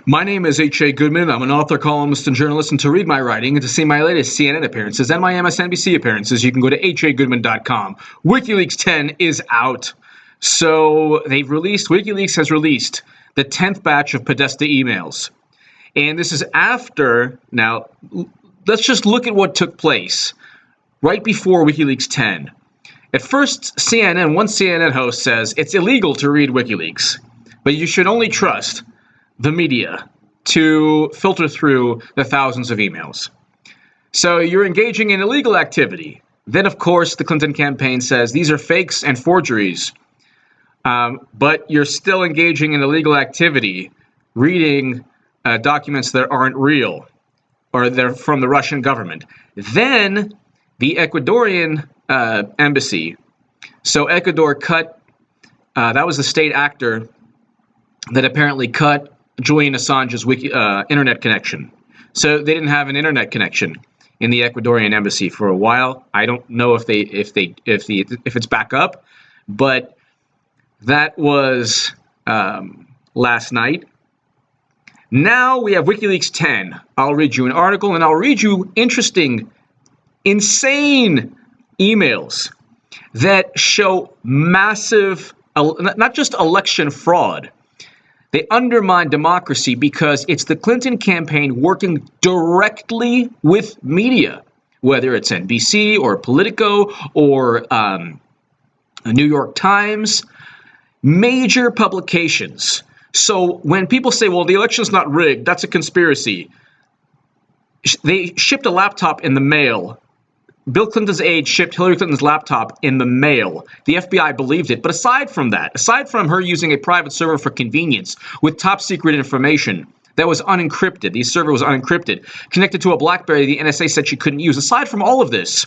My name is H.A. Goodman. I'm an author, columnist, and journalist, and to read my writing and to see my latest CNN appearances and my MSNBC appearances, you can go to hagoodman.com. Wikileaks 10 is out. So Wikileaks has released the 10th batch of Podesta emails. And this is after, now, let's just look at what took place right before Wikileaks 10. At first, one CNN host says it's illegal to read Wikileaks, but you should only trust the media to filter through the thousands of emails. So you're engaging in illegal activity. Then, of course, the Clinton campaign says these are fakes and forgeries, but you're still engaging in illegal activity, reading documents that aren't real, or they're from the Russian government. Then the Ecuadorian embassy, so Ecuador cut, that was the state actor that apparently cut Julian Assange's internet connection. So they didn't have an internet connection in the Ecuadorian embassy for a while. I don't know if it's back up, but that was last night. Now we have Wikileaks 10. I'll read you an article, and I'll read you interesting, insane emails that show massive, not just election fraud. They undermine democracy because it's the Clinton campaign working directly with media, whether it's NBC or Politico or the New York Times, major publications. So when people say, well, the election's not rigged, that's a conspiracy. They shipped a laptop in the mail. Bill Clinton's aide shipped Hillary Clinton's laptop in the mail. The FBI believed it. But aside from that, aside from her using a private server for convenience with top secret information that was unencrypted, the server was unencrypted, connected to a BlackBerry the NSA said she couldn't use. Aside from all of this,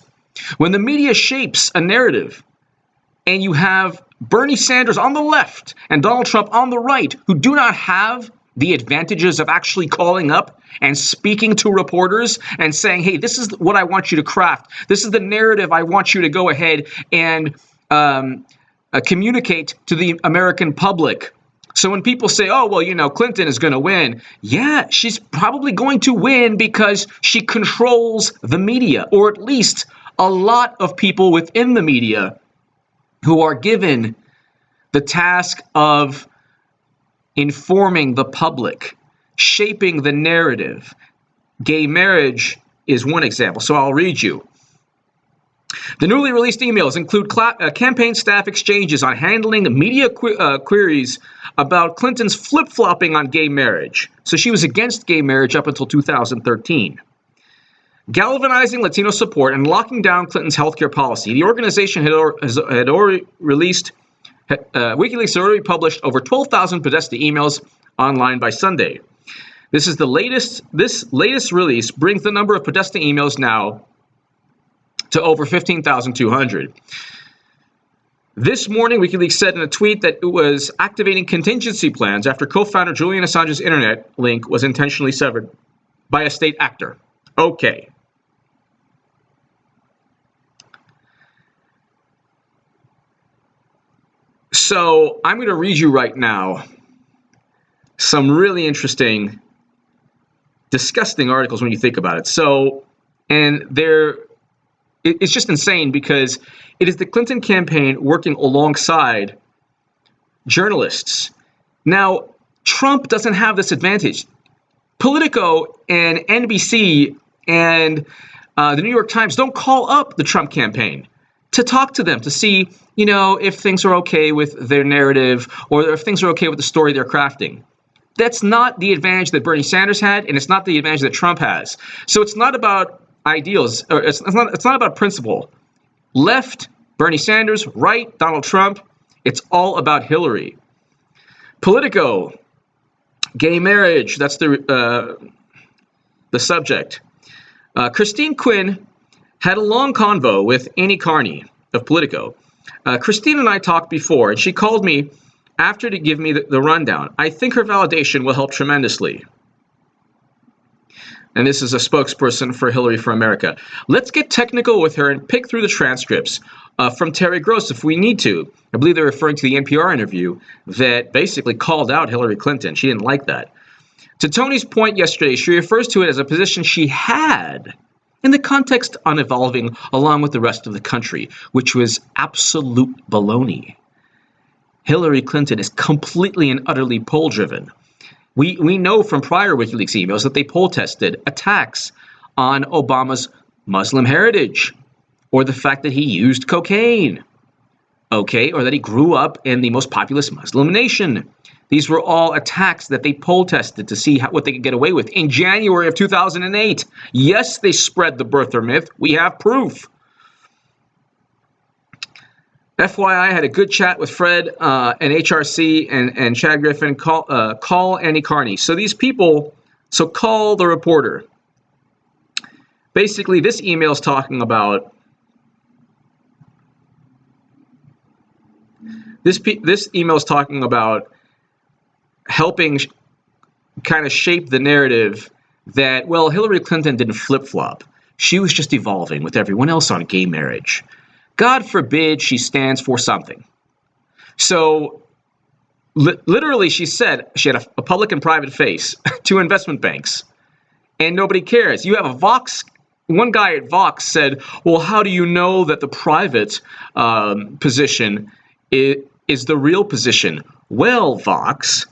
when the media shapes a narrative and you have Bernie Sanders on the left and Donald Trump on the right who do not have the advantages of actually calling up and speaking to reporters and saying, hey, this is what I want you to craft. This is the narrative I want you to go ahead and communicate to the American public. So when people say, oh, well, Clinton is going to win. Yeah, she's probably going to win because she controls the media, or at least a lot of people within the media who are given the task of informing the public, shaping the narrative. Gay marriage is one example, so I'll read you. The newly released emails include campaign staff exchanges on handling media queries about Clinton's flip-flopping on gay marriage. So she was against gay marriage up until 2013. Galvanizing Latino support and locking down Clinton's healthcare policy. The organization had already released Wikileaks had already published over 12,000 Podesta emails online by Sunday. This latest release brings the number of Podesta emails now to over 15,200. This morning, Wikileaks said in a tweet that it was activating contingency plans after co-founder Julian Assange's internet link was intentionally severed by a state actor. Okay. So I'm going to read you right now some really interesting, disgusting articles when you think about it. So, and it's just insane because it is the Clinton campaign working alongside journalists. Now, Trump doesn't have this advantage. Politico and NBC and the New York Times don't call up the Trump campaign to talk to them, to see, if things are okay with their narrative or if things are okay with the story they're crafting. That's not the advantage that Bernie Sanders had, and it's not the advantage that Trump has. So it's not about ideals, or it's not about principle. Left, Bernie Sanders; right, Donald Trump. It's all about Hillary. Politico, gay marriage, that's the subject. Christine Quinn had a long convo with Annie Carney of Politico. Christine and I talked before, and she called me after to give me the rundown. I think her validation will help tremendously. And this is a spokesperson for Hillary for America. Let's get technical with her and pick through the transcripts from Terry Gross if we need to. I believe they're referring to the NPR interview that basically called out Hillary Clinton. She didn't like that. To Tony's point yesterday, she refers to it as a position she had in the context on evolving along with the rest of the country, which was absolute baloney. Hillary Clinton is completely and utterly poll-driven. We know from prior WikiLeaks emails that they poll tested attacks on Obama's Muslim heritage, or the fact that he used cocaine, okay, or that he grew up in the most populous Muslim nation. These were all attacks that they poll tested to see what they could get away with. In January of 2008, yes, they spread the birther myth. We have proof. FYI, I had a good chat with Fred and HRC and Chad Griffin. Call Andy Carney. So these people, so call the reporter. Basically, this email is talking about this email is talking about helping kind of shape the narrative that, well, Hillary Clinton didn't flip-flop. She was just evolving with everyone else on gay marriage. God forbid she stands for something. So literally she said she had a public and private face to investment banks, and nobody cares. You have a Vox. One guy at Vox said, well, how do you know that the private position is the real position? Well, Vox,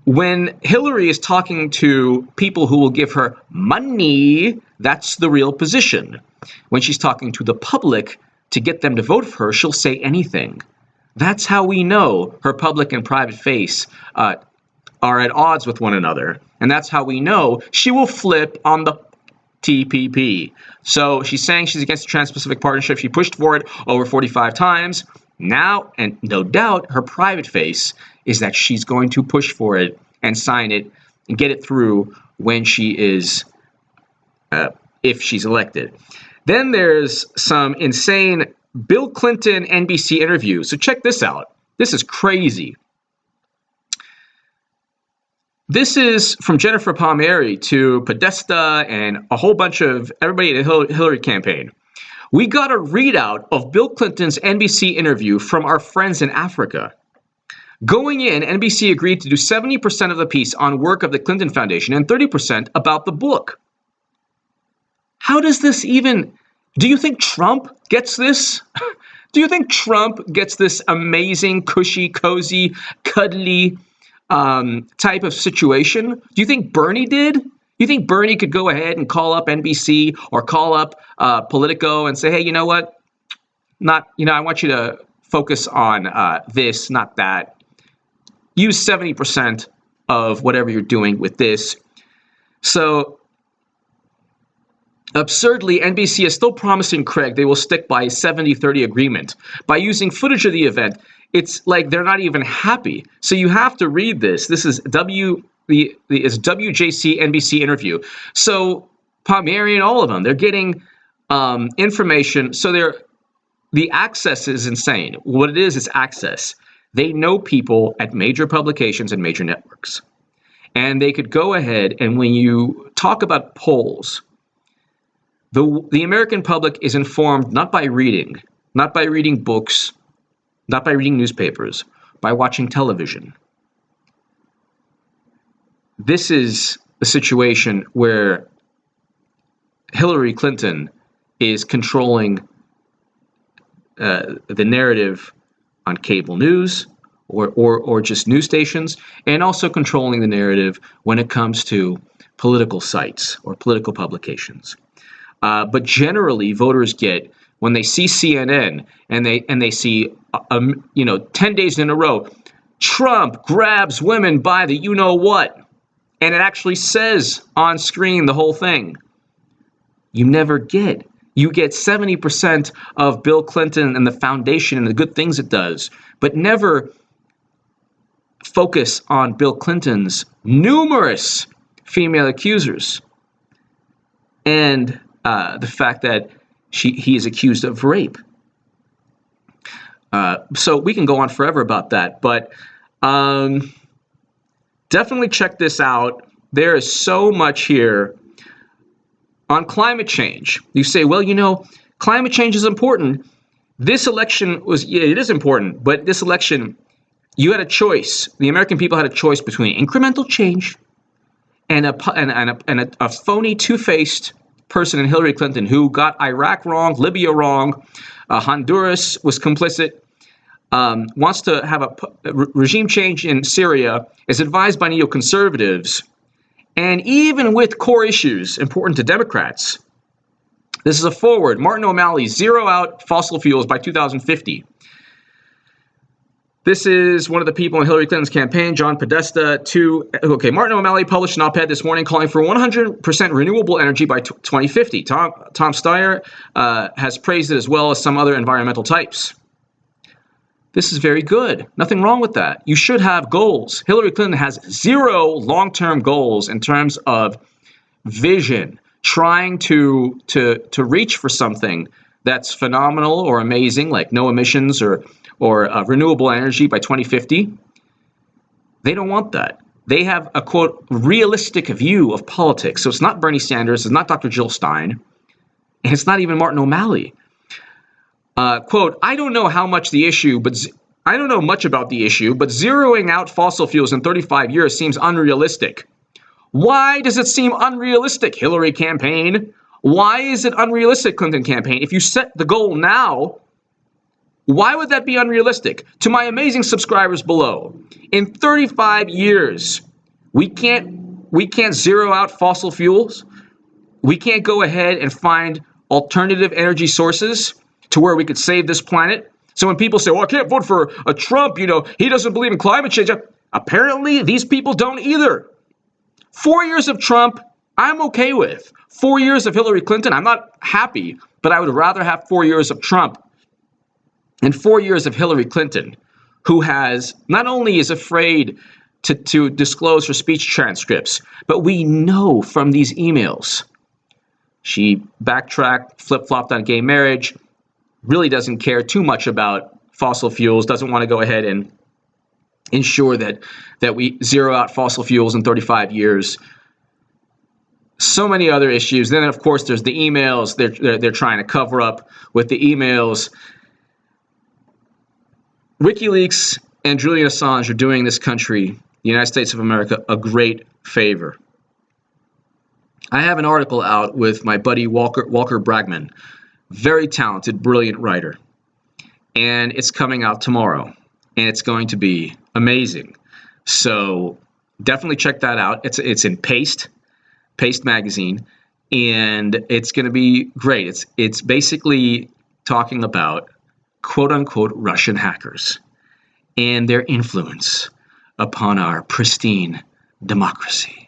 when Hillary is talking to people who will give her money, that's the real position. When she's talking to the public to get them to vote for her, she'll say anything. That's how we know her public and private face are at odds with one another. And that's how we know she will flip on the TPP. So she's saying she's against the Trans-Pacific Partnership. She pushed for it over 45 times. Now, and no doubt, her private face is that she's going to push for it and sign it and get it through when she is, if she's elected. Then there's some insane Bill Clinton NBC interview. So check this out. This is crazy. This is from Jennifer Palmieri to Podesta and a whole bunch of everybody at the Hillary campaign. We got a readout of Bill Clinton's NBC interview from our friends in Africa. Going in, NBC agreed to do 70% of the piece on work of the Clinton Foundation and 30% about the book. How does this even... Do you think Trump gets this? Do you think Trump gets this amazing, cushy, cozy, cuddly type of situation? Do you think Bernie did? You think Bernie could go ahead and call up NBC or call up Politico and say, hey, you know what? I want you to focus on this, not that. Use 70% of whatever you're doing with this. So absurdly, NBC is still promising Craig they will stick by a 70-30 agreement. By using footage of the event, it's like they're not even happy. So you have to read this. This is WJC NBC interview. So Palmieri and all of them, they're getting information. So the access is insane. What it is access. They know people at major publications and major networks. And they could go ahead and when you talk about polls, the American public is informed not by reading books, not by reading newspapers, by watching television. This is a situation where Hillary Clinton is controlling the narrative on cable news or just news stations, and also controlling the narrative when it comes to political sites or political publications. But generally, voters get, when they see CNN and they see 10 days in a row, Trump grabs women by the you-know-what, and it actually says on screen the whole thing. You never get. You get 70% of Bill Clinton and the foundation and the good things it does, but never focus on Bill Clinton's numerous female accusers and the fact that he is accused of rape. So we can go on forever about that, but definitely check this out. There is so much here. On climate change, you say, well, climate change is important. This election it is important, but this election, you had a choice. The American people had a choice between incremental change and a phony, two-faced person in Hillary Clinton who got Iraq wrong, Libya wrong, Honduras was complicit, wants to have a regime change in Syria, is advised by neoconservatives, and even with core issues important to Democrats. This is a forward. Martin O'Malley, zero out fossil fuels by 2050. This is one of the people in Hillary Clinton's campaign, John Podesta. Martin O'Malley published an op-ed this morning calling for 100% renewable energy by 2050. Tom Steyer has praised it as well as some other environmental types. This is very good. Nothing wrong with that. You should have goals. Hillary Clinton has zero long-term goals in terms of vision, trying to reach for something that's phenomenal or amazing, like no emissions or renewable energy by 2050. They don't want that. They have a, quote, realistic view of politics. So it's not Bernie Sanders, it's not Dr. Jill Stein, and it's not even Martin O'Malley. Quote, I don't know much about the issue, but zeroing out fossil fuels in 35 years seems unrealistic. Why does it seem unrealistic, Hillary campaign? Why is it unrealistic, Clinton campaign? If you set the goal now, why would that be unrealistic? To my amazing subscribers below, in 35 years, we can't zero out fossil fuels. We can't go ahead and find alternative energy sources to where we could save this planet. So when people say, well, I can't vote for a Trump, he doesn't believe in climate change. Apparently, these people don't either. 4 years of Trump, I'm okay with. 4 years of Hillary Clinton, I'm not happy, but I would rather have 4 years of Trump and 4 years of Hillary Clinton, who has not only is afraid to disclose her speech transcripts, but we know from these emails, she backtracked, flip-flopped on gay marriage, really doesn't care too much about fossil fuels, doesn't want to go ahead and ensure that we zero out fossil fuels in 35 years. So many other issues. Then, of course, there's the emails they're trying to cover up with the emails. Wikileaks and Julian Assange are doing this country, the United States of America, a great favor. I have an article out with my buddy Walker Bragman, very talented, brilliant writer, and it's coming out tomorrow, and it's going to be amazing. So definitely check that out. It's in Paste magazine, and it's going to be great. It's basically talking about quote unquote Russian hackers and their influence upon our pristine democracy.